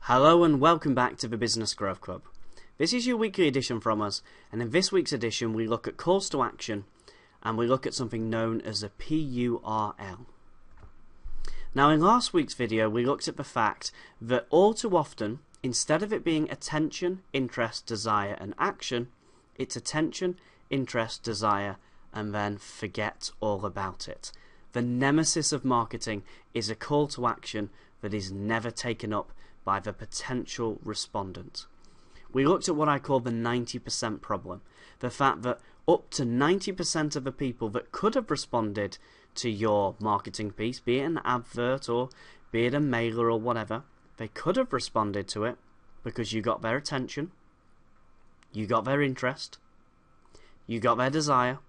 Hello and welcome back to the Business Growth Club. This is your weekly edition from us, and in this week's edition we look at calls to action and we look at something known as a PURL. Now in last week's video we looked at the fact that all too often, instead of it being attention, interest, desire and action, it's attention, interest, desire and then forget all about it. The nemesis of marketing is a call to action that is never taken up by the potential respondent. We looked at what I call the 90% problem, the fact that up to 90% of the people that could have responded to your marketing piece, be it an advert or be it a mailer or whatever, they could have responded to it because you got their attention, you got their interest, you got their desire,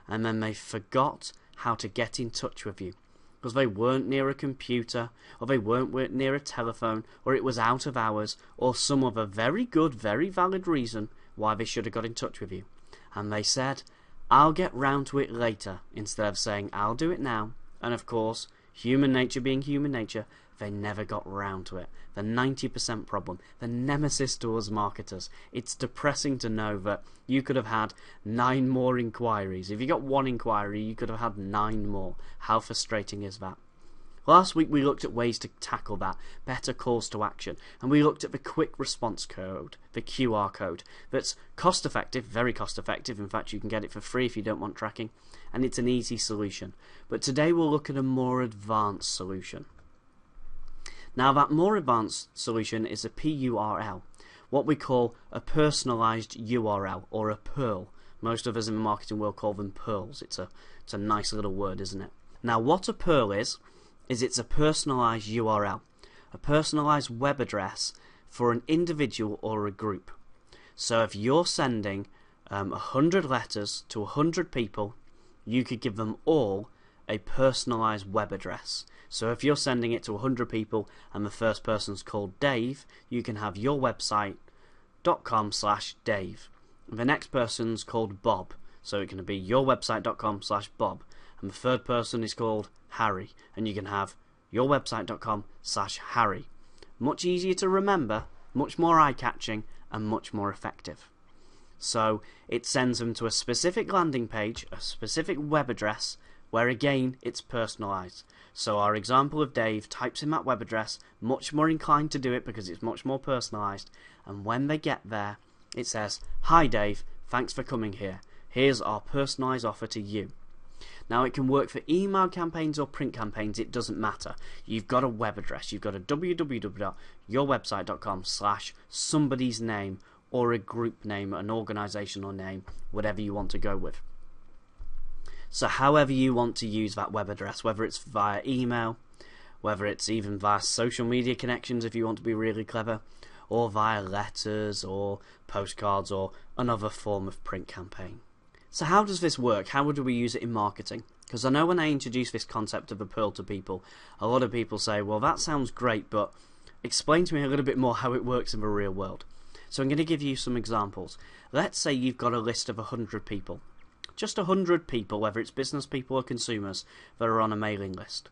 and then they forgot how to get in touch with you. Because they weren't near a computer, or they weren't near a telephone, or it was out of hours, or some other very good, very valid reason why they should have got in touch with you. And they said, I'll get round to it later, instead of saying, I'll do it now. And of course, human nature being human nature, they never got round to it. The 90% problem, the nemesis to us marketers. It's depressing to know that you could have had 9 more inquiries. If you got 1 inquiry, you could have had 9 more. How frustrating is that? Last week we looked at ways to tackle that, better calls to action, and we looked at the quick response code, the QR code, that's cost effective, very cost effective, in fact you can get it for free if you don't want tracking, and it's an easy solution. But today we'll look at a more advanced solution. Now that more advanced solution is a PURL, what we call a personalized URL, or a PURL. Most of us in the marketing world call them PURLs. It's a nice little word, isn't it? Now what a PURL is it's a personalized URL, a personalized web address for an individual or a group. So if you're sending 100 letters to 100 people, you could give them all a personalized web address. So if you're sending it to 100 people and the first person's called Dave, you can have your website.com/Dave. The next person's called Bob, so it can be your website.com/Bob. And the third person is called Harry, and you can have your website.com/Harry. Much easier to remember, much more eye-catching, and much more effective. So it sends them to a specific landing page, a specific web address, where again it's personalized. So our example of Dave types in that web address, much more inclined to do it because it's much more personalized, and when they get there it says, "Hi Dave, thanks for coming here. Here's our personalized offer to you." Now it can work for email campaigns or print campaigns, it doesn't matter. You've got a web address, you've got a www.yourwebsite.com/somebody's name or a group name, an organizational name, whatever you want to go with. So however you want to use that web address, whether it's via email, whether it's even via social media connections if you want to be really clever, or via letters or postcards or another form of print campaign. So how does this work? How do we use it in marketing? Because I know when I introduce this concept of a PURL to people, a lot of people say, well that sounds great, but explain to me a little bit more how it works in the real world. So I'm going to give you some examples. Let's say you've got a list of 100 people. Just 100 people, whether it's business people or consumers, that are on a mailing list.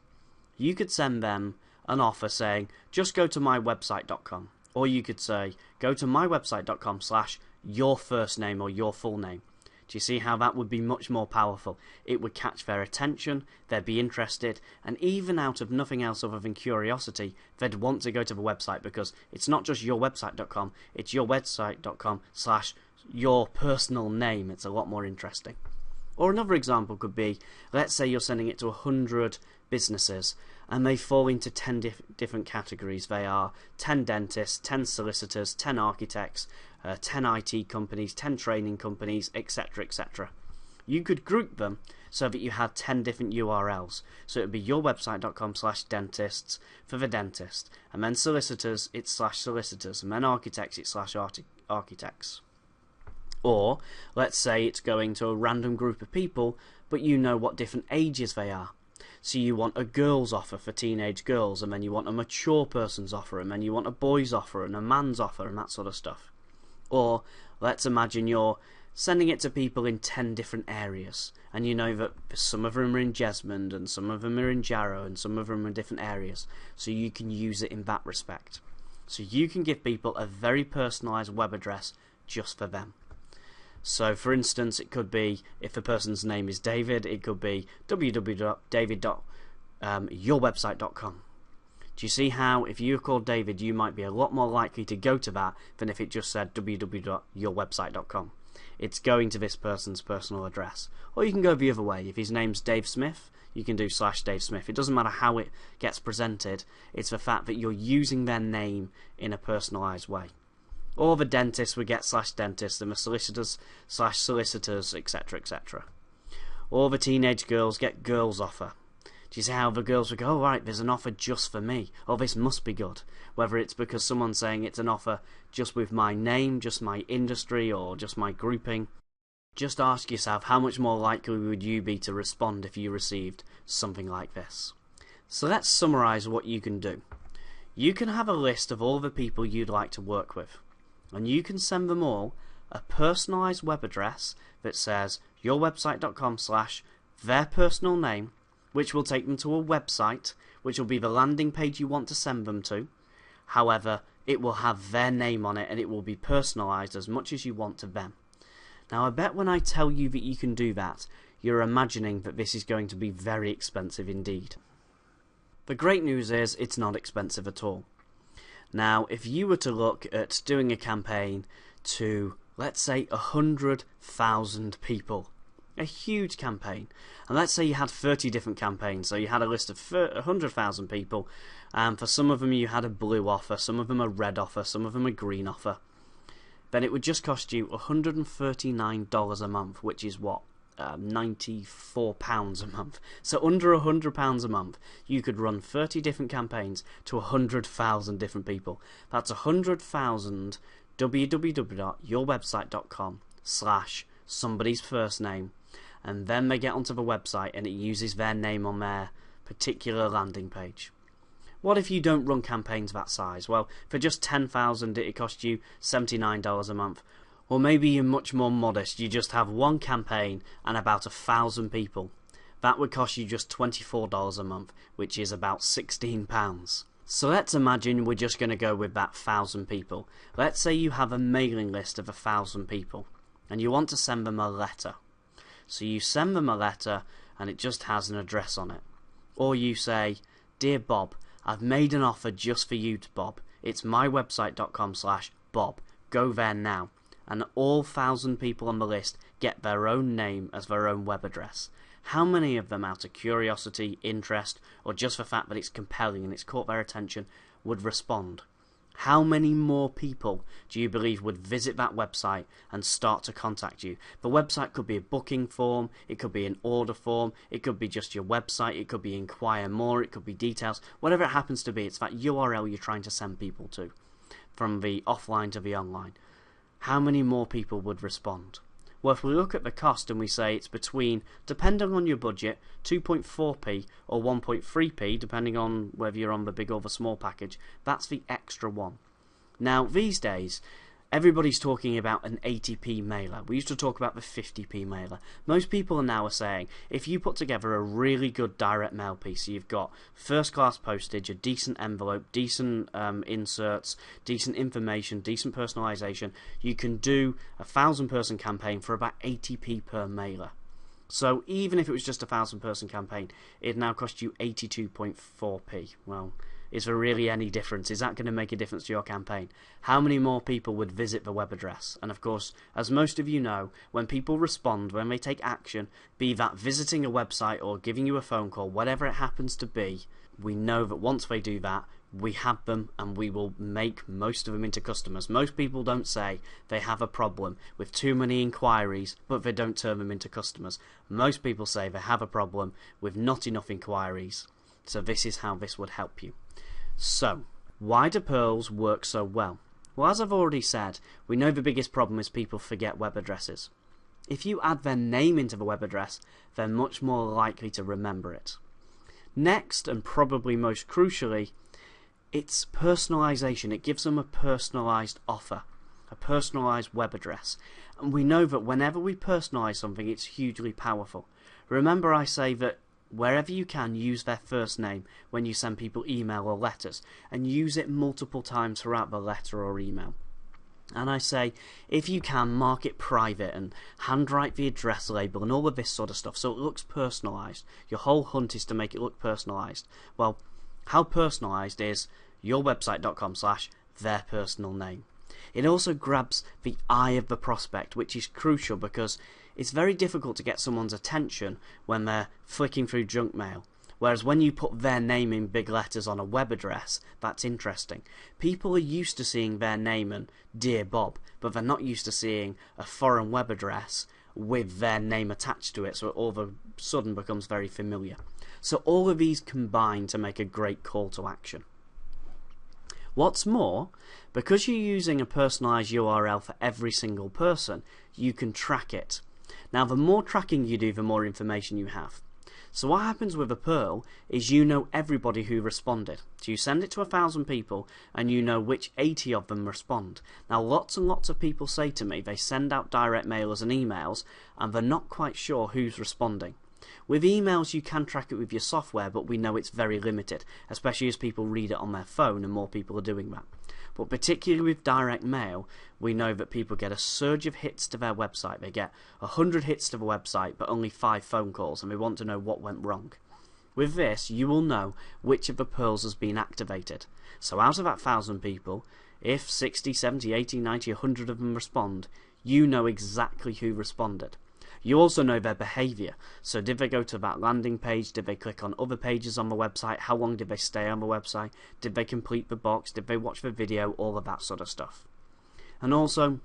You could send them an offer saying, just go to mywebsite.com. Or you could say, go to mywebsite.com/your first name or your full name. Do you see how that would be much more powerful? It would catch their attention, they'd be interested, and even out of nothing else other than curiosity, they'd want to go to the website because it's not just yourwebsite.com, it's yourwebsite.com/your personal name. It's a lot more interesting. Or another example could be, let's say you're sending it to 100 businesses and they fall into 10 different categories. They are 10 dentists, 10 solicitors, 10 architects, 10 IT companies, 10 training companies, etc, etc. You could group them so that you had 10 different URLs. So it would be yourwebsite.com/dentists for the dentist, and then solicitors it's /solicitors, and then architects it's /architects. Or let's say it's going to a random group of people, but you know what different ages they are. So you want a girl's offer for teenage girls, and then you want a mature person's offer, and then you want a boy's offer and a man's offer and that sort of stuff. Or let's imagine you're sending it to people in 10 different areas, and you know that some of them are in Jesmond and some of them are in Jarrow and some of them are in different areas, so you can use it in that respect. So you can give people a very personalized web address just for them. So for instance, it could be, if a person's name is David, it could be www.david.yourwebsite.com. Do you see how if you're called David, you might be a lot more likely to go to that than if it just said www.yourwebsite.com. It's going to this person's personal address. Or you can go the other way. If his name's Dave Smith, you can do /Dave Smith. It doesn't matter how it gets presented. It's the fact that you're using their name in a personalised way. Or the dentist would get /dentist, and the solicitors /solicitors, etc., etc. Or the teenage girls get girls offer. Do you see how the girls would go, oh right, there's an offer just for me, or this must be good. Whether it's because someone's saying it's an offer just with my name, just my industry, or just my grouping. Just ask yourself, how much more likely would you be to respond if you received something like this? So let's summarise what you can do. You can have a list of all the people you'd like to work with, and you can send them all a personalised web address that says yourwebsite.com/their personal name, which will take them to a website, which will be the landing page you want to send them to. However, it will have their name on it, and it will be personalised as much as you want to them. Now I bet when I tell you that you can do that, you're imagining that this is going to be very expensive indeed. The great news is it's not expensive at all. Now if you were to look at doing a campaign to, let's say, 100,000 people, a huge campaign, and let's say you had 30 different campaigns, so you had a list of 100,000 people, and for some of them you had a blue offer, some of them a red offer, some of them a green offer, then it would just cost you $139 a month, which is what? £94 a month. So under £100 a month, you could run 30 different campaigns to 100,000 different people. That's 100,000 www.yourwebsite.com/somebody's first name, and then they get onto the website and it uses their name on their particular landing page. What if you don't run campaigns that size? Well, for just 10,000 it costs you $79 a month. Or maybe you're much more modest, you just have one campaign and about 1,000 people. That would cost you just $24 a month, which is about £16. So let's imagine we're just going to go with that 1,000 people. Let's say you have a mailing list of 1,000 people and you want to send them a letter. So you send them a letter and it just has an address on it. Or you say, Dear Bob, I've made an offer just for you, Bob. It's mywebsite.com/Bob. Go there now. And all 1,000 people on the list get their own name as their own web address. How many of them, out of curiosity, interest, or just the fact that it's compelling and it's caught their attention, would respond? How many more people do you believe would visit that website and start to contact you? The website could be a booking form, it could be an order form, it could be just your website, it could be inquire more, it could be details, whatever it happens to be. It's that URL you're trying to send people to, from the offline to the online. How many more people would respond? Well, if we look at the cost and we say it's between, depending on your budget, 2.4p or 1.3p, depending on whether you're on the big or the small package, that's the extra one. Now, these days, everybody's talking about an 80p mailer. We used to talk about the 50p mailer. Most people are now saying, if you put together a really good direct mail piece, so you've got first class postage, a decent envelope, decent inserts, decent information, decent personalisation, you can do a 1,000-person campaign for about 80p per mailer. So even if it was just a 1,000-person campaign, it'd now cost you 82.4p. Well, is there really any difference? Is that going to make a difference to your campaign? How many more people would visit the web address? And of course, as most of you know, when people respond, when they take action, be that visiting a website or giving you a phone call, whatever it happens to be, we know that once they do that, we have them and we will make most of them into customers. Most people don't say they have a problem with too many inquiries, but they don't turn them into customers. Most people say they have a problem with not enough inquiries. So this is how this would help you. So, why do PURLs work so well? Well, as I've already said, we know the biggest problem is people forget web addresses. If you add their name into the web address, they're much more likely to remember it. Next, and probably most crucially, it's personalisation. It gives them a personalised offer, a personalised web address. And we know that whenever we personalise something, it's hugely powerful. Remember I say that wherever you can, use their first name when you send people email or letters, and use it multiple times throughout the letter or email. And I say, if you can, mark it private and handwrite the address label and all of this sort of stuff so it looks personalised. Your whole hunt is to make it look personalised. Well, how personalised is yourwebsite.com/their personal name. It also grabs the eye of the prospect, which is crucial because it's very difficult to get someone's attention when they're flicking through junk mail. Whereas when you put their name in big letters on a web address, that's interesting. People are used to seeing their name and Dear Bob, but they're not used to seeing a foreign web address with their name attached to it, so it all of a sudden becomes very familiar. So all of these combine to make a great call to action. What's more, because you're using a personalised URL for every single person, you can track it. Now, the more tracking you do, the more information you have. So what happens with a PURL is you know everybody who responded. So you send it to 1,000 people and you know which 80 of them respond. Now lots and lots of people say to me they send out direct mailers and emails and they're not quite sure who's responding. With emails you can track it with your software, but we know it's very limited, especially as people read it on their phone and more people are doing that. But particularly with direct mail, we know that people get a surge of hits to their website. They get 100 hits to the website, but only 5 phone calls, and we want to know what went wrong. With this, you will know which of the PURLs has been activated. So out of that 1,000 people, if 60, 70, 80, 90, 100 of them respond, you know exactly who responded. You also know their behaviour. So did they go to that landing page? Did they click on other pages on the website? How long did they stay on the website? Did they complete the box? Did they watch the video? All of that sort of stuff. And also,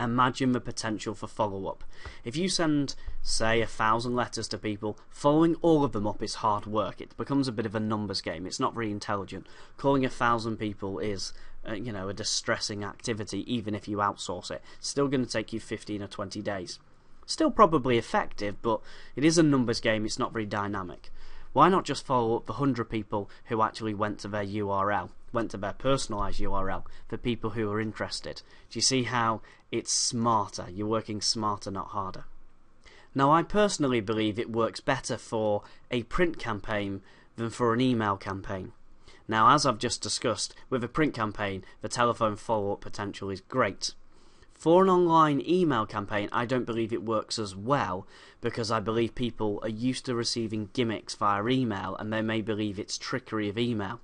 imagine the potential for follow-up. If you send, say, 1,000 letters to people, following all of them up is hard work. It becomes a bit of a numbers game. It's not very intelligent. Calling 1,000 people is, a distressing activity, even if you outsource it. It's still going to take you 15 or 20 days. Still probably effective, but it is a numbers game, it's not very dynamic. Why not just follow up the 100 people who actually went to their URL, went to their personalised URL, for people who are interested? Do you see how it's smarter? You're working smarter, not harder. Now, I personally believe it works better for a print campaign than for an email campaign. Now, as I've just discussed, with a print campaign, the telephone follow-up potential is great. For an online email campaign, I don't believe it works as well because I believe people are used to receiving gimmicks via email and they may believe it's trickery of email.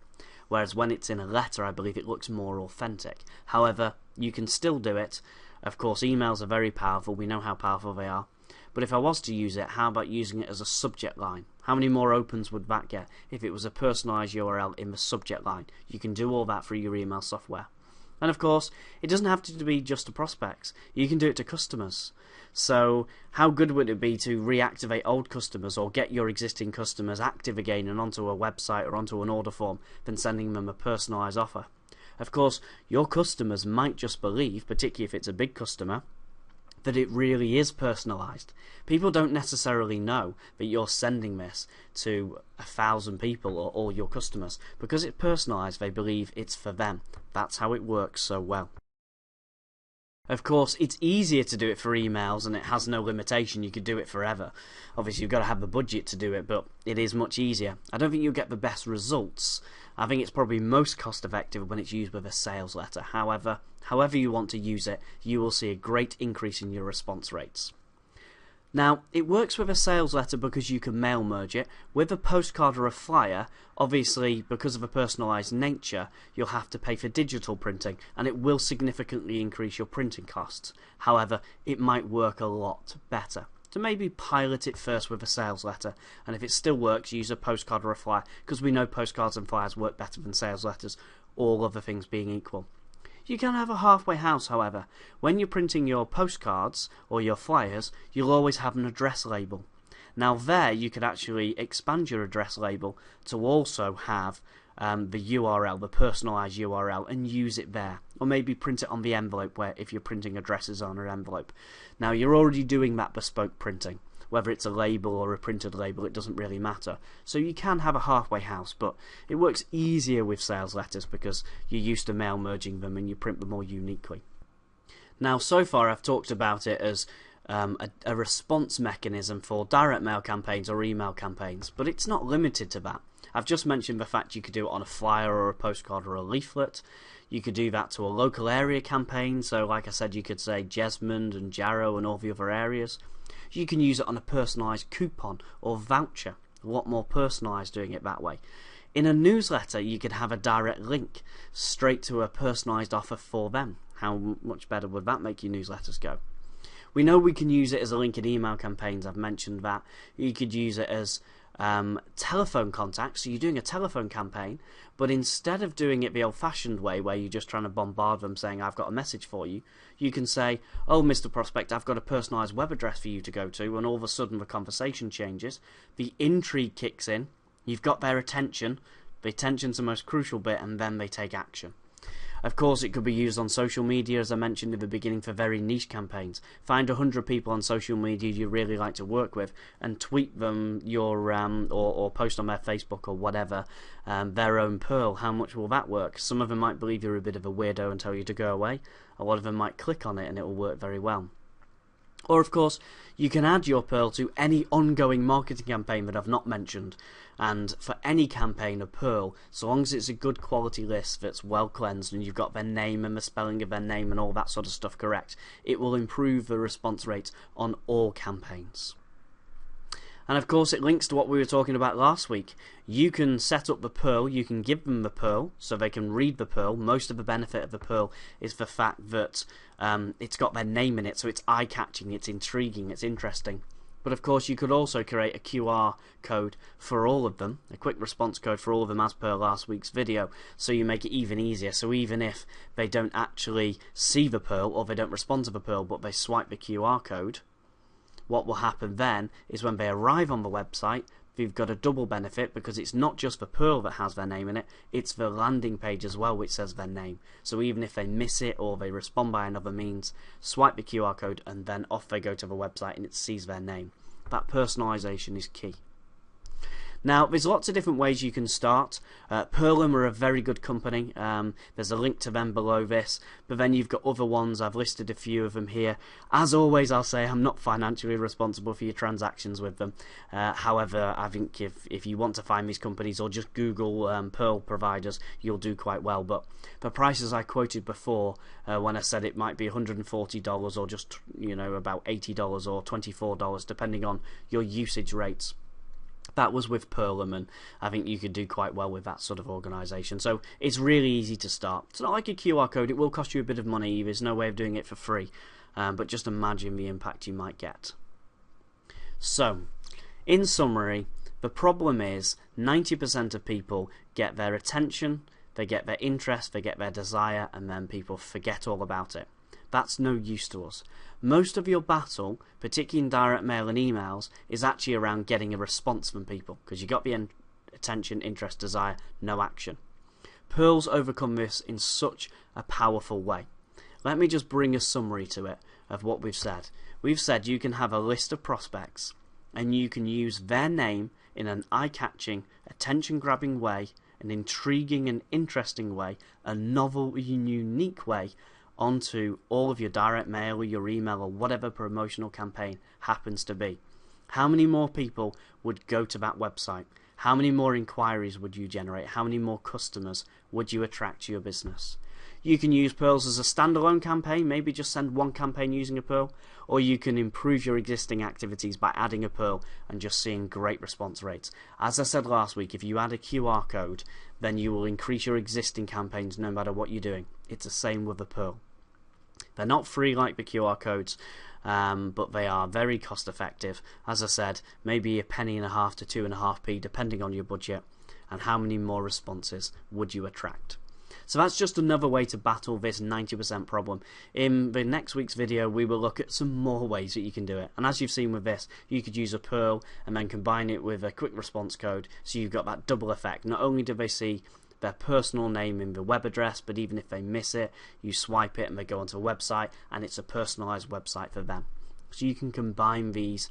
Whereas when it's in a letter, I believe it looks more authentic. However, you can still do it. Of course, emails are very powerful. We know how powerful they are. But if I was to use it, how about using it as a subject line? How many more opens would that get if it was a personalised URL in the subject line? You can do all that through your email software. And of course, it doesn't have to be just to prospects. You can do it to customers. So how good would it be to reactivate old customers or get your existing customers active again and onto a website or onto an order form than sending them a personalised offer? Of course, your customers might just believe, particularly if it's a big customer, that it really is personalised. People don't necessarily know that you're sending this to 1,000 people or all your customers. Because it's personalised, they believe it's for them. That's how it works so well. Of course, it's easier to do it for emails and it has no limitation. You could do it forever. Obviously, you've got to have the budget to do it, but it is much easier. I don't think you'll get the best results. I think it's probably most cost effective when it's used with a sales letter. However you want to use it, you will see a great increase in your response rates. Now, it works with a sales letter because you can mail merge it. With a postcard or a flyer, obviously, because of a personalised nature, you'll have to pay for digital printing, and it will significantly increase your printing costs. However, it might work a lot better. So maybe pilot it first with a sales letter, and if it still works, use a postcard or a flyer, because we know postcards and flyers work better than sales letters, all other things being equal. You can have a halfway house, however. When you're printing your postcards or your flyers, you'll always have an address label. Now there you could actually expand your address label to also have the URL, the personalised URL, and use it there. Or maybe print it on the envelope where if you're printing addresses on an envelope. Now you're already doing that bespoke printing. Whether it's a label or a printed label, it doesn't really matter. So you can have a halfway house, but it works easier with sales letters because you're used to mail merging them and you print them more uniquely. Now, so far I've talked about it as a response mechanism for direct mail campaigns or email campaigns, but it's not limited to that. I've just mentioned the fact you could do it on a flyer or a postcard or a leaflet. You could do that to a local area campaign, so like I said, you could say Jesmond and Jarrow and all the other areas. You can use it on a personalised coupon or voucher, a lot more personalised doing it that way. In a newsletter, you could have a direct link straight to a personalised offer for them. How much better would that make your newsletters go? We know we can use it as a link in email campaigns. I've mentioned that. You could use it as telephone contacts. So you're doing a telephone campaign, but instead of doing it the old-fashioned way where you're just trying to bombard them saying, I've got a message for you, you can say, oh, Mr. Prospect, I've got a personalised web address for you to go to, and all of a sudden the conversation changes. The intrigue kicks in. You've got their attention. The attention's the most crucial bit, and then they take action. Of course, it could be used on social media, as I mentioned in the beginning, for very niche campaigns. Find 100 people on social media you really like to work with and tweet them your or post on their Facebook or whatever their own PURL. How much will that work? Some of them might believe you're a bit of a weirdo and tell you to go away. A lot of them might click on it and it will work very well. Or, of course, you can add your PURL to any ongoing marketing campaign that I've not mentioned. And for any campaign of PURL, so long as it's a good quality list that's well cleansed and you've got their name and the spelling of their name and all that sort of stuff correct, it will improve the response rate on all campaigns. And of course it links to what we were talking about last week. You can set up the PURL, you can give them the PURL so they can read the PURL. Most of the benefit of the PURL is the fact that it's got their name in it, so it's eye-catching, it's intriguing, it's interesting. But of course you could also create a QR code for all of them, a quick response code for all of them as per last week's video, so you make it even easier. So even if they don't actually see the PURL or they don't respond to the PURL but they swipe the QR code, what will happen then is when they arrive on the website, they've got a double benefit because it's not just the PURL that has their name in it, it's the landing page as well which says their name. So even if they miss it or they respond by another means, swipe the QR code and then off they go to the website and it sees their name. That personalisation is key. Now, there's lots of different ways you can start. PURLM are a very good company. There's a link to them below this. But then you've got other ones. I've listed a few of them here. As always, I'll say I'm not financially responsible for your transactions with them. However, I think if you want to find these companies or just Google PURL providers, you'll do quite well. But the prices I quoted before, when I said it might be $140 or just about $80 or $24, depending on your usage rates, that was with PURLM, and I think you could do quite well with that sort of organisation. So it's really easy to start. It's not like a QR code. It will cost you a bit of money. There's no way of doing it for free. But just imagine the impact you might get. So, in summary, the problem is 90% of people get their attention, they get their interest, they get their desire, and then people forget all about it. That's no use to us. Most of your battle, particularly in direct mail and emails, is actually around getting a response from people, because you got the attention, interest, desire, no action. PURLs overcome this in such a powerful way. Let me just bring a summary to it of what we've said. We've said you can have a list of prospects and you can use their name in an eye-catching, attention-grabbing way, an intriguing and interesting way, a novel and unique way onto all of your direct mail or your email or whatever promotional campaign happens to be. How many more people would go to that website? How many more inquiries would you generate? How many more customers would you attract to your business? You can use PURLs as a standalone campaign, maybe just send one campaign using a PURL, or you can improve your existing activities by adding a PURL and just seeing great response rates. As I said last week, if you add a QR code, then you will increase your existing campaigns no matter what you're doing. It's the same with a PURL. They're not free like the QR codes, but they are very cost effective. As I said, maybe $1.50 to 2.5p depending on your budget, and how many more responses would you attract. So that's just another way to battle this 90% problem. In the next week's video we will look at some more ways that you can do it, and as you've seen with this, you could use a PURL and then combine it with a quick response code, so you've got that double effect. Not only do they see their personal name in the web address, but even if they miss it, you swipe it and they go onto a website and it's a personalized website for them. So you can combine these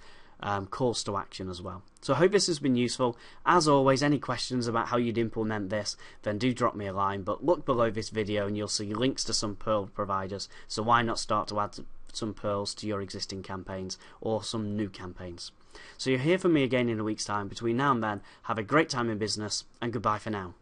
calls to action as well. So I hope this has been useful. As always, any questions about how you'd implement this, then do drop me a line, but look below this video and you'll see links to some PURL providers, so why not start to add some pearls to your existing campaigns or some new campaigns. So you'll hear from me again in a week's time. Between now and then, have a great time in business, and goodbye for now.